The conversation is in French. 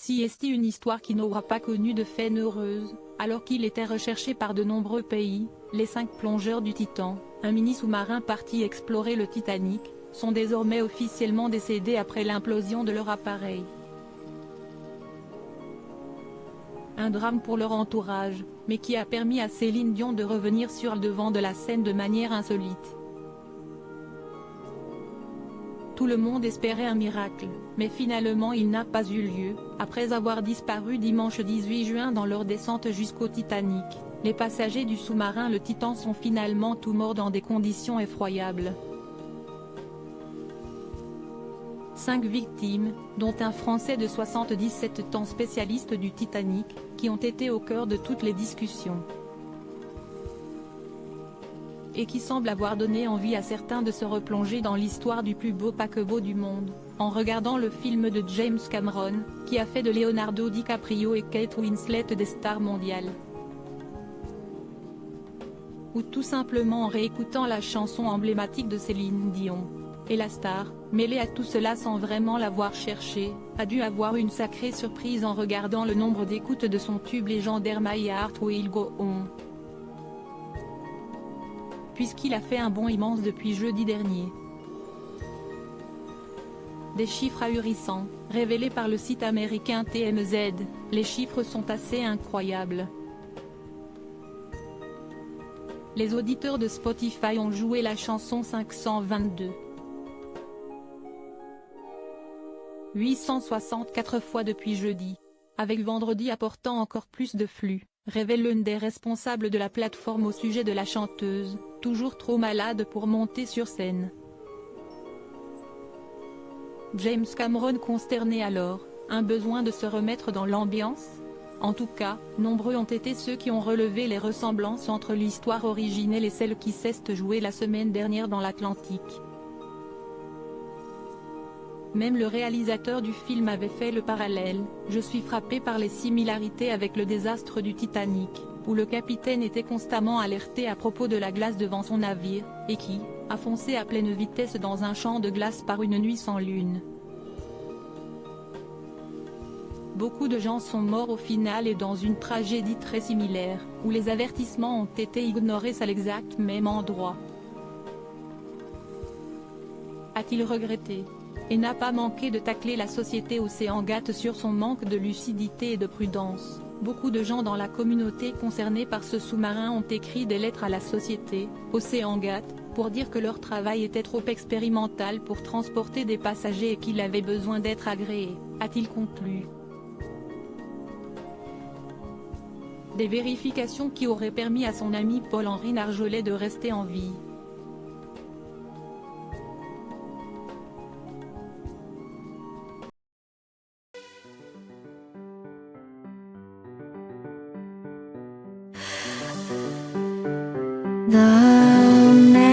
Si est une histoire qui n'aura pas connu de fin heureuse, alors qu'il était recherché par de nombreux pays, les 5 plongeurs du Titan, un mini-sous-marin parti explorer le Titanic, sont désormais officiellement décédés après l'implosion de leur appareil. Un drame pour leur entourage, mais qui a permis à Céline Dion de revenir sur le devant de la scène de manière insolite. Tout le monde espérait un miracle, mais finalement il n'a pas eu lieu. Après avoir disparu dimanche 18 juin dans leur descente jusqu'au Titanic, les passagers du sous-marin le Titan sont finalement tous morts dans des conditions effroyables. 5 victimes, dont un Français de 77 ans spécialiste du Titanic, qui ont été au cœur de toutes les discussions. Et qui semble avoir donné envie à certains de se replonger dans l'histoire du plus beau paquebot du monde, en regardant le film de James Cameron, qui a fait de Leonardo DiCaprio et Kate Winslet des stars mondiales. Ou tout simplement en réécoutant la chanson emblématique de Céline Dion. Et la star, mêlée à tout cela sans vraiment l'avoir cherché, a dû avoir une sacrée surprise en regardant le nombre d'écoutes de son tube légendaire My Heart Will Go On. Puisqu'il a fait un bond immense depuis jeudi dernier. Des chiffres ahurissants, révélés par le site américain TMZ, les chiffres sont assez incroyables. Les auditeurs de Spotify ont joué la chanson 522. 864 fois depuis jeudi, avec vendredi apportant encore plus de flux, révèle l'une des responsables de la plateforme au sujet de la chanteuse, toujours trop malade pour monter sur scène. James Cameron consterné alors, un besoin de se remettre dans l'ambiance? En tout cas, nombreux ont été ceux qui ont relevé les ressemblances entre l'histoire originelle et celle qui s'est jouée la semaine dernière dans l'Atlantique. Même le réalisateur du film avait fait le parallèle. Je suis frappé par les similarités avec le désastre du Titanic, où le capitaine était constamment alerté à propos de la glace devant son navire, et qui a foncé à pleine vitesse dans un champ de glace par une nuit sans lune. Beaucoup de gens sont morts au final et dans une tragédie très similaire, où les avertissements ont été ignorés à l'exact même endroit. A-t-il regretté? Et n'a pas manqué de tacler la société OceanGate sur son manque de lucidité et de prudence. Beaucoup de gens dans la communauté concernée par ce sous-marin ont écrit des lettres à la société, OceanGate, pour dire que leur travail était trop expérimental pour transporter des passagers et qu'il avait besoin d'être agréé, a-t-il conclu. Des vérifications qui auraient permis à son ami Paul-Henri Narjolet de rester en vie. The